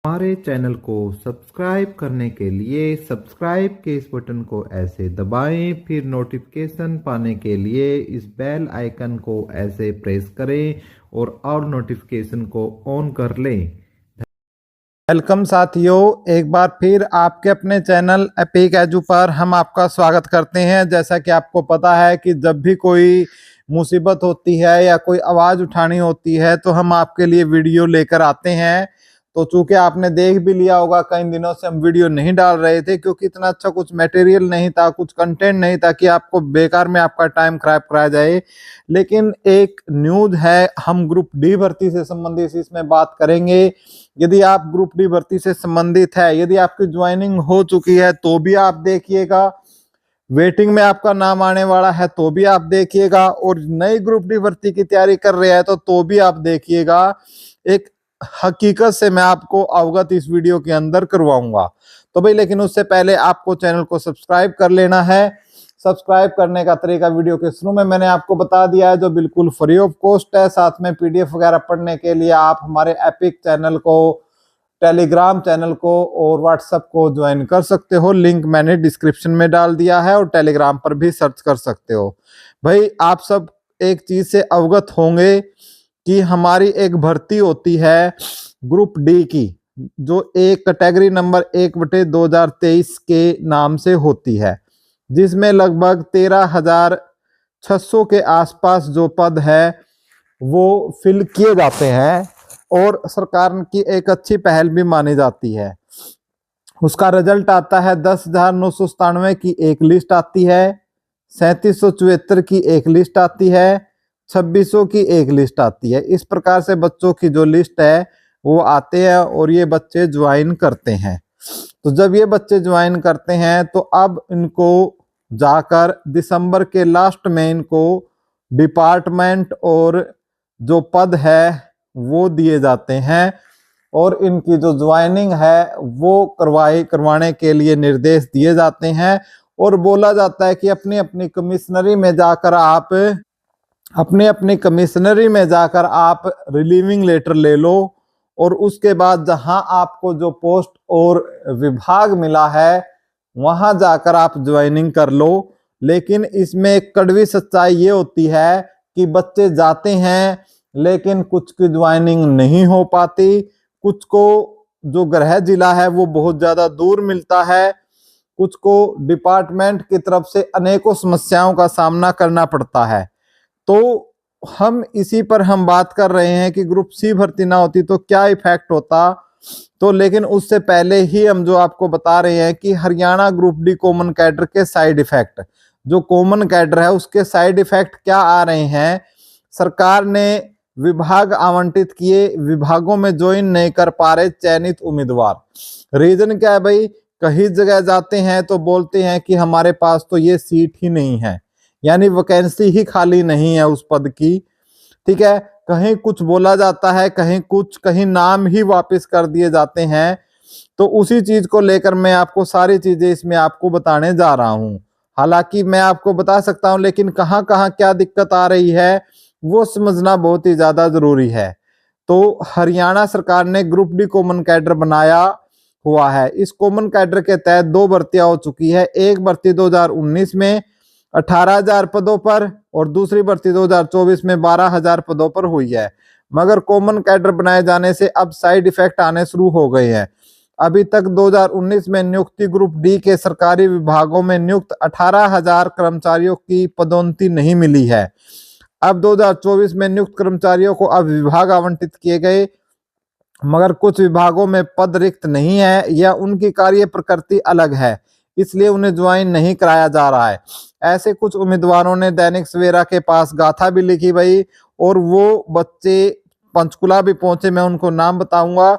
हमारे चैनल को सब्सक्राइब करने के लिए सब्सक्राइब के इस बटन को ऐसे दबाएं, फिर नोटिफिकेशन पाने के लिए इस बेल आइकन को ऐसे प्रेस करें और नोटिफिकेशन को ऑन कर लें। वेलकम साथियों, एक बार फिर आपके अपने चैनल एपिक एजू पर हम आपका स्वागत करते हैं। जैसा कि आपको पता है कि जब भी कोई मुसीबत होती है या कोई आवाज़ उठानी होती है तो हम आपके लिए वीडियो लेकर आते हैं। तो चूंकि आपने देख भी लिया होगा, कई दिनों से हम वीडियो नहीं डाल रहे थे क्योंकि इतना अच्छा कुछ मटेरियल नहीं था, कुछ कंटेंट नहीं था कि आपको बेकार में आपका टाइम खराब कराया जाए। लेकिन एक न्यूज़ है, हम ग्रुप डी भर्ती से संबंधित इसमें बात करेंगे। यदि आप ग्रुप डी भर्ती से संबंधित है, यदि आपकी ज्वाइनिंग हो चुकी है तो भी आप देखिएगा, वेटिंग में आपका नाम आने वाला है तो भी आप देखिएगा, और नई ग्रुप डी भर्ती की तैयारी कर रहे हैं तो भी आप देखिएगा। एक हकीकत से मैं आपको अवगत इस वीडियो के अंदर करवाऊंगा। तो भाई, लेकिन उससे पहले आपको चैनल को सब्सक्राइब कर लेना है। सब्सक्राइब करने का तरीका वीडियो के शुरू में मैंने आपको बता दिया है, जो बिल्कुल फ्री ऑफ कॉस्ट है। साथ में पीडीएफ वगैरह पढ़ने के लिए आप हमारे एपिक चैनल को, टेलीग्राम चैनल को और व्हाट्सएप को ज्वाइन कर सकते हो। लिंक मैंने डिस्क्रिप्शन में डाल दिया है और टेलीग्राम पर भी सर्च कर सकते हो। भाई, आप सब एक चीज से अवगत होंगे कि हमारी एक भर्ती होती है ग्रुप डी की, जो एक कैटेगरी नंबर 1/2023 के नाम से होती है, जिसमें लगभग 13,600 के आसपास जो पद है वो फिल किए जाते हैं और सरकार की एक अच्छी पहल भी मानी जाती है। उसका रिजल्ट आता है 10,997 की एक लिस्ट आती है, 3,774 की एक लिस्ट आती है, 2,600 की एक लिस्ट आती है। इस प्रकार से बच्चों की जो लिस्ट है वो आते हैं और ये बच्चे ज्वाइन करते हैं। तो जब ये बच्चे ज्वाइन करते हैं तो अब इनको जाकर दिसंबर के लास्ट में इनको डिपार्टमेंट और जो पद है वो दिए जाते हैं और इनकी जो ज्वाइनिंग है वो करवाने के लिए निर्देश दिए जाते हैं और बोला जाता है कि अपनी अपनी कमिश्नरी में जाकर आप रिलीविंग लेटर ले लो और उसके बाद जहां आपको जो पोस्ट और विभाग मिला है वहां जाकर आप ज्वाइनिंग कर लो। लेकिन इसमें एक कड़वी सच्चाई ये होती है कि बच्चे जाते हैं लेकिन कुछ की ज्वाइनिंग नहीं हो पाती, कुछ को जो गृह जिला है वो बहुत ज्यादा दूर मिलता है, कुछ को डिपार्टमेंट की तरफ से अनेकों समस्याओं का सामना करना पड़ता है। तो हम इसी पर हम बात कर रहे हैं कि ग्रुप सी भर्ती ना होती तो क्या इफेक्ट होता। तो लेकिन उससे पहले ही हम जो आपको बता रहे हैं कि Haryana group D common cadre के साइड इफेक्ट, जो कॉमन कैडर है उसके साइड इफेक्ट क्या आ रहे हैं। सरकार ने विभाग आवंटित किए, विभागों में ज्वाइन नहीं कर पा रहे चयनित उम्मीदवार। रीजन क्या है भाई, कहीं जगह जाते हैं तो बोलते हैं कि हमारे पास तो ये सीट ही नहीं है, यानी वैकेंसी ही खाली नहीं है उस पद की। ठीक है, कहीं कुछ बोला जाता है, कहीं नाम ही वापस कर दिए जाते हैं। तो उसी चीज को लेकर मैं आपको सारी चीजें इसमें आपको बताने जा रहा हूं। हालांकि मैं आपको बता सकता हूं, लेकिन कहां कहां क्या दिक्कत आ रही है वो समझना बहुत ही ज्यादा जरूरी है। तो हरियाणा सरकार ने ग्रुप डी कॉमन कैडर बनाया हुआ है। इस कॉमन कैडर के तहत 2 भर्तियां हो चुकी है। एक भर्ती 2019 में 18,000 पदों पर और दूसरी भर्ती 2024 में 12,000 पदों पर हुई है। मगर कॉमन कैडर बनाए जाने से अब साइड इफेक्ट आने शुरू हो गए हैं। अभी तक 2019 में नियुक्ति ग्रुप डी के सरकारी विभागों में नियुक्त 18,000 कर्मचारियों की पदोन्नति नहीं मिली है। अब 2024 में नियुक्त कर्मचारियों को अब विभाग आवंटित किए गए, मगर कुछ विभागों में पद रिक्त नहीं है या उनकी कार्य प्रकृति अलग है, इसलिए उन्हें ज्वाइन नहीं कराया जा रहा है। ऐसे कुछ उम्मीदवारों ने दैनिक सवेरा के पास गाथा भी लिखी भाई, और वो बच्चे पंचकुला भी पहुंचे। मैं उनको नाम बताऊंगा।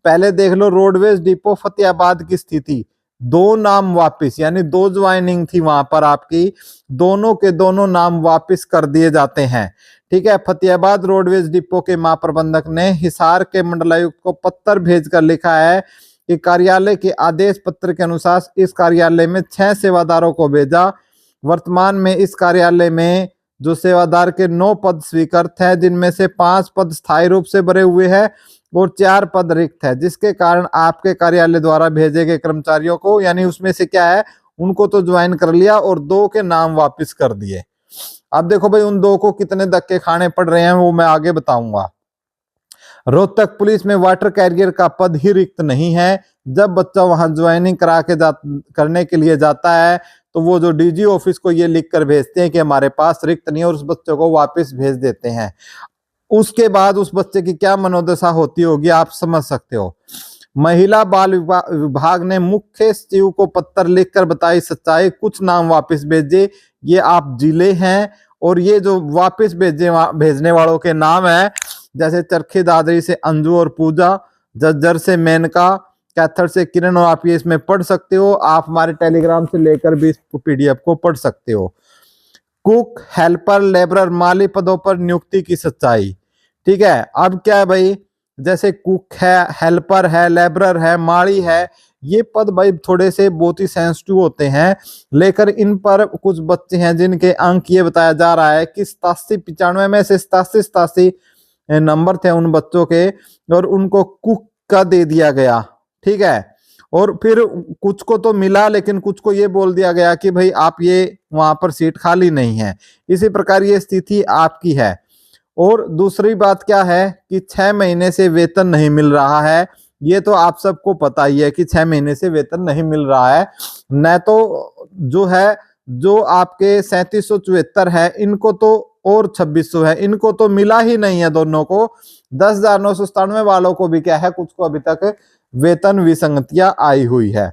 पहले देख लो, रोडवेज डिपो फतेहाबाद की स्थिति, 2 नाम वापिस, यानी 2 ज्वाइनिंग थी वहां पर आपकी, दोनों के दोनों नाम वापिस कर दिए जाते हैं। ठीक है, फतेहाबाद रोडवेज डिपो के महाप्रबंधक ने हिसार के मंडलायुक्त को पत्र भेजकर लिखा है कि कार्यालय के आदेश पत्र के अनुसार इस कार्यालय में 6 सेवादारों को भेजा। वर्तमान में इस कार्यालय में जो सेवादार के 9 पद स्वीकृत है, जिनमें से 5 पद स्थायी रूप से भरे हुए हैं और 4 पद रिक्त है, जिसके कारण आपके कार्यालय द्वारा भेजे गए कर्मचारियों को, यानी उसमें से क्या है, उनको तो ज्वाइन कर लिया और 2 के नाम वापस कर दिए। अब देखो भाई उन 2 को कितने धक्के खाने पड़ रहे हैं वो मैं आगे बताऊंगा। रोहतक पुलिस में वाटर कैरियर का पद ही रिक्त नहीं है। जब बच्चा वहां ज्वाइनिंग करने के लिए जाता है तो वो जो डीजी ऑफिस को ये लिख कर भेजते हैं कि हमारे पास रिक्त नहीं है, और उस बच्चे को वापस भेज देते हैं। उसके बाद उस बच्चे की क्या मनोदशा होती होगी आप समझ सकते हो। महिला बाल विभाग ने मुख्य सचिव को पत्र लिखकर बताई सच्चाई, कुछ नाम वापस भेजे। ये आप जिले हैं और ये जो वापस भेजने वालों के नाम है, जैसे चरखी दादरी से अंजू और पूजा, जज्जर से मेनका, कैथर से किरण, और आप ये इसमें पढ़ सकते हो। आप हमारे टेलीग्राम से लेकर भी इस पीडीएफ को पढ़ सकते हो। कुक, हेल्पर, लेबरर, माली पदों पर नियुक्ति की सच्चाई। ठीक है, अब क्या है भाई, जैसे कुक है, हेल्पर है, लेबरर है, माली है, ये पद भाई थोड़े से बहुत ही सेंसिटिव होते हैं, लेकर इन पर कुछ बच्चे हैं जिनके अंक ये बताया जा रहा है कि 87-95 में से 87 नंबर थे उन बच्चों के, और उनको कुक का दे दिया गया। ठीक है, और फिर कुछ को तो मिला, लेकिन कुछ को ये बोल दिया गया कि भाई आप ये वहां पर सीट खाली नहीं है। इसी प्रकार ये स्थिति आपकी है। और दूसरी बात क्या है कि 6 महीने से वेतन नहीं मिल रहा है। ये तो आप सबको पता ही है कि 6 महीने से वेतन नहीं मिल रहा है। न तो जो है, जो आपके 3774 है, इनको तो, और 2600 है, इनको तो मिला ही नहीं है दोनों को। 10,997 वालों को भी क्या है, कुछ को अभी तक वेतन विसंगतियां आई हुई है।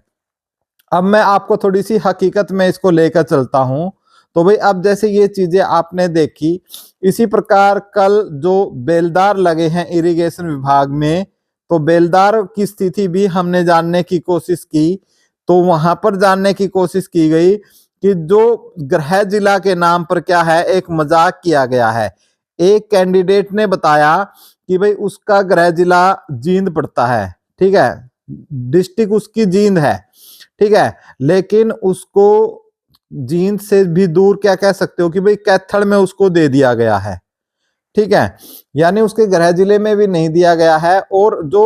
अब मैं आपको थोड़ी सी हकीकत में इसको लेकर चलता हूं। तो भाई अब जैसे ये चीजें आपने देखी, इसी प्रकार कल जो बेलदार लगे हैं इरिगेशन विभाग में, तो बेलदार की स्थिति भी हमने जानने की कोशिश की। तो वहां पर जानने की कोशिश की गई कि जो गृह जिला के नाम पर क्या है, एक मजाक किया गया है। एक कैंडिडेट ने बताया कि भाई उसका गृह जिला जींद पड़ता है। ठीक है, डिस्ट्रिक्ट उसकी जींद है। ठीक है, लेकिन उसको जींद से भी दूर क्या कह सकते हो कि भाई कैथल में उसको दे दिया गया है। ठीक है, यानी उसके गृह जिले में भी नहीं दिया गया है। और जो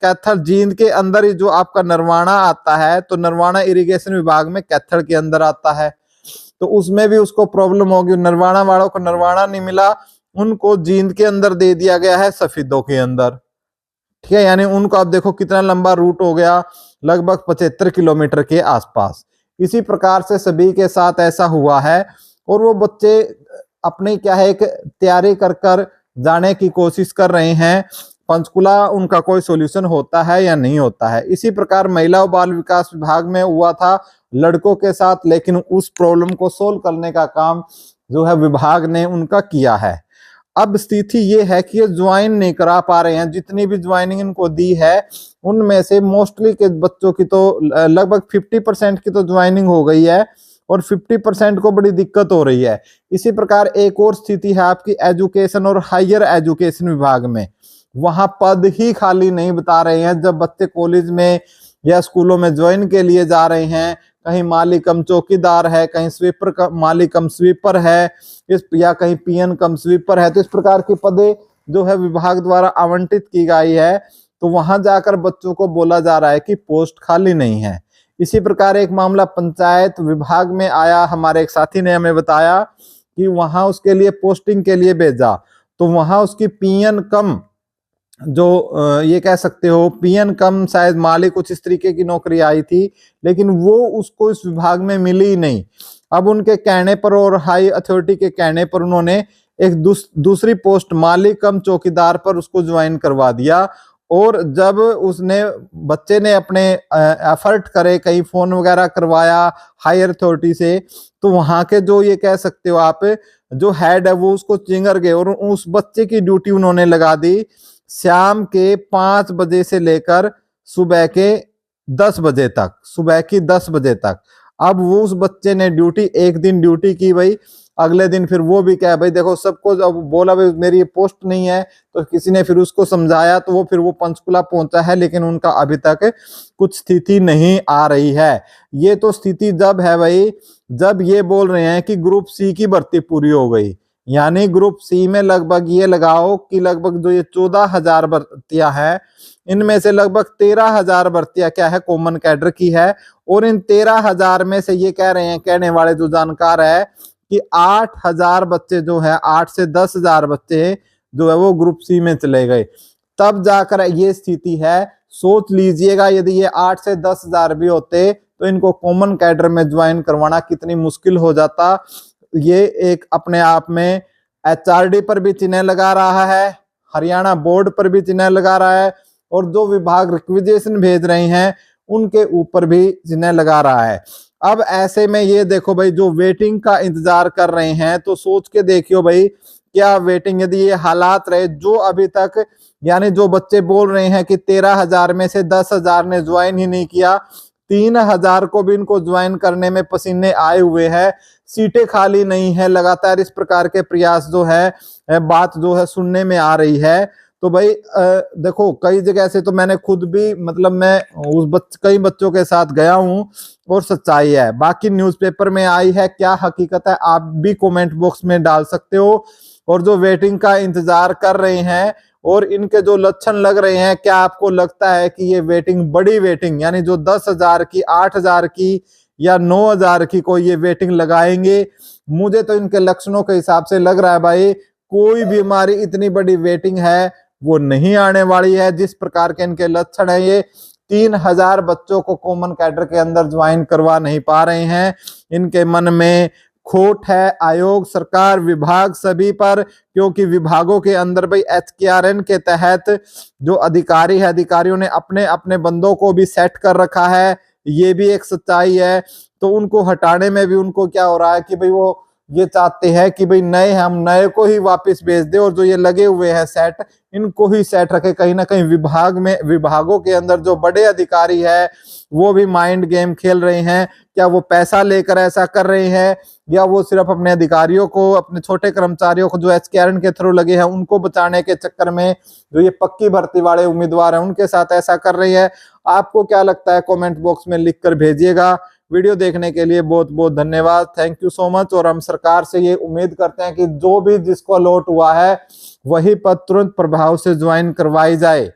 कैथल जींद के अंदर ही जो आपका नरवाना आता है, तो नरवाना इरिगेशन विभाग में कैथल के अंदर आता है, तो उसमें भी उसको प्रॉब्लम होगी। नरवाना वालों को नरवाना नहीं मिला, उनको जींद के अंदर दे दिया गया है, सफीदों के अंदर। ठीक है, यानी उनको आप देखो कितना लंबा रूट हो गया, लगभग 75 किलोमीटर के आसपास। इसी प्रकार से सभी के साथ ऐसा हुआ है। और वो बच्चे अपनी क्या है, एक तैयारी कर जाने की कोशिश कर रहे हैं। पंचकुला उनका कोई सॉल्यूशन होता है या नहीं होता है। इसी प्रकार महिला और बाल विकास विभाग में हुआ था लड़कों के साथ, लेकिन उस प्रॉब्लम को सोल्व करने का काम जो है विभाग ने उनका किया है। अब स्थिति ये है कि ये ज्वाइन नहीं करा पा रहे हैं। जितनी भी ज्वाइनिंग इनको दी है, उनमें से मोस्टली के बच्चों की तो लगभग 50% की तो ज्वाइनिंग हो गई है, और 50% को बड़ी दिक्कत हो रही है। इसी प्रकार एक और स्थिति है आपकी एजुकेशन और हायर एजुकेशन विभाग में। वहां पद ही खाली नहीं बता रहे हैं। जब बच्चे कॉलेज में या स्कूलों में ज्वाइन के लिए जा रहे हैं, कहीं माली कम चौकीदार है, कहीं स्वीपर का माली कम स्वीपर है, या कहीं पीएन कम स्वीपर है, तो इस प्रकार की पदे जो है विभाग द्वारा आवंटित की गई है। तो वहां जाकर बच्चों को बोला जा रहा है कि पोस्ट खाली नहीं है। इसी प्रकार एक मामला पंचायत विभाग में आया। हमारे एक साथी ने हमें बताया कि वहां उसके लिए पोस्टिंग के लिए भेजा, तो वहां उसकी पीएन कम, जो ये कह सकते हो पीएन कम शायद माली कुछ इस तरीके की नौकरी आई थी, लेकिन वो उसको इस विभाग में मिली ही नहीं। अब उनके कहने पर और हाई अथॉरिटी के कहने पर उन्होंने एक दूसरी पोस्ट माली कम चौकीदार पर उसको ज्वाइन करवा दिया। और जब उसने बच्चे ने अपने एफर्ट करे, कहीं फोन वगैरह करवाया हायर अथॉरिटी से, तो वहां के जो ये कह सकते हो आप जो हेड है वो उसको चिंगर गए, और उस बच्चे की ड्यूटी उन्होंने लगा दी शाम के 5 बजे से लेकर सुबह के 10 बजे तक, सुबह की 10 बजे तक। अब वो उस बच्चे ने ड्यूटी, एक दिन ड्यूटी की भाई, अगले दिन फिर वो भी क्या है भाई, देखो सबको जब बोला भाई मेरी ये पोस्ट नहीं है, तो किसी ने फिर उसको समझाया, तो वो फिर वो पंचकुला पहुंचा है, लेकिन उनका अभी तक कुछ स्थिति नहीं आ रही है। ये तो स्थिति जब है भाई, जब ये बोल रहे हैं कि ग्रुप सी की भर्ती पूरी हो गई, यानी ग्रुप सी में लगभग ये लगाओ कि लगभग जो ये 14,000 भर्तियां हैं, इनमें से लगभग 13,000 भर्तियां क्या है, कॉमन कैडर की है। और इन 13,000 में से ये कह रहे हैं, कहने वाले जो जानकार है कि 8,000 बच्चे जो है, 8 से 10,000 बच्चे जो है वो ग्रुप सी में चले गए। तब जाकर ये स्थिति है। सोच लीजिएगा यदि ये 8 से 10,000 भी होते तो इनको कॉमन कैडर में ज्वाइन करवाना कितनी मुश्किल हो जाता। ये एक अपने आप में एचआरडी पर भी चिन्ह लगा रहा है, हरियाणा बोर्ड पर भी चिन्ह लगा रहा है, और जो विभाग रिक्विजिशन भेज रहे हैं उनके ऊपर भी चिन्ह लगा रहा है। अब ऐसे में ये देखो भाई, जो वेटिंग का इंतजार कर रहे हैं, तो सोच के देखियो भाई, क्या वेटिंग, यदि ये हालात रहे जो अभी तक, यानी जो बच्चे बोल रहे हैं कि 13,000 में से 10,000 ने ज्वाइन ही नहीं किया, 3,000 को भी इनको ज्वाइन करने में पसीने आए हुए हैं, सीटें खाली नहीं है, लगातार इस प्रकार के प्रयास जो है, बात जो है सुनने में आ रही है। तो भाई देखो, कई जगह से तो मैंने खुद भी, मतलब मैं कई बच्चों के साथ गया हूं, और सच्चाई है। बाकी न्यूज़पेपर में आई है, क्या हकीकत है आप भी कमेंट बॉक्स में डाल सकते हो। और जो वेटिंग का इंतजार कर रहे हैं और इनके जो लक्षण लग रहे हैं, क्या आपको लगता है कि ये वेटिंग, बड़ी वेटिंग, यानी जो 10,000 की, 8,000 की या 9,000 की कोई ये वेटिंग लगाएंगे? मुझे तो इनके लक्षणों के हिसाब से लग रहा है भाई, कोई भी हमारी इतनी बड़ी वेटिंग है वो नहीं आने वाली है। जिस प्रकार के इनके लक्षण है, ये 3,000 बच्चों को कॉमन कैडर के अंदर ज्वाइन करवा नहीं पा रहे हैं। इनके मन में खोट है आयोग, सरकार, विभाग सभी पर, क्योंकि विभागों के अंदर भाई HKRN के तहत जो अधिकारी है, अधिकारियों ने अपने अपने बंदों को भी सेट कर रखा है, ये भी एक सच्चाई है। तो उनको हटाने में भी उनको क्या हो रहा है कि भाई वो ये चाहते हैं कि भाई हम नए को ही वापस भेज दे, और जो ये लगे हुए हैं सेट, इनको ही सेट रखे। कहीं ना कहीं विभागों के अंदर जो बड़े अधिकारी है वो भी माइंड गेम खेल रहे हैं। क्या वो पैसा लेकर ऐसा कर रहे हैं, या वो सिर्फ अपने अधिकारियों को, अपने छोटे कर्मचारियों को जो HKRN के थ्रू लगे हैं उनको बचाने के चक्कर में जो ये पक्की भर्ती वाले उम्मीदवार हैं उनके साथ ऐसा कर रही है? आपको क्या लगता है, कमेंट बॉक्स में लिख कर भेजिएगा। वीडियो देखने के लिए बहुत बहुत धन्यवाद, थैंक यू सो मच। और हम सरकार से ये उम्मीद करते हैं कि जो भी जिसको अलॉट हुआ है वही पद तुरंत प्रभाव से ज्वाइन करवाई जाए।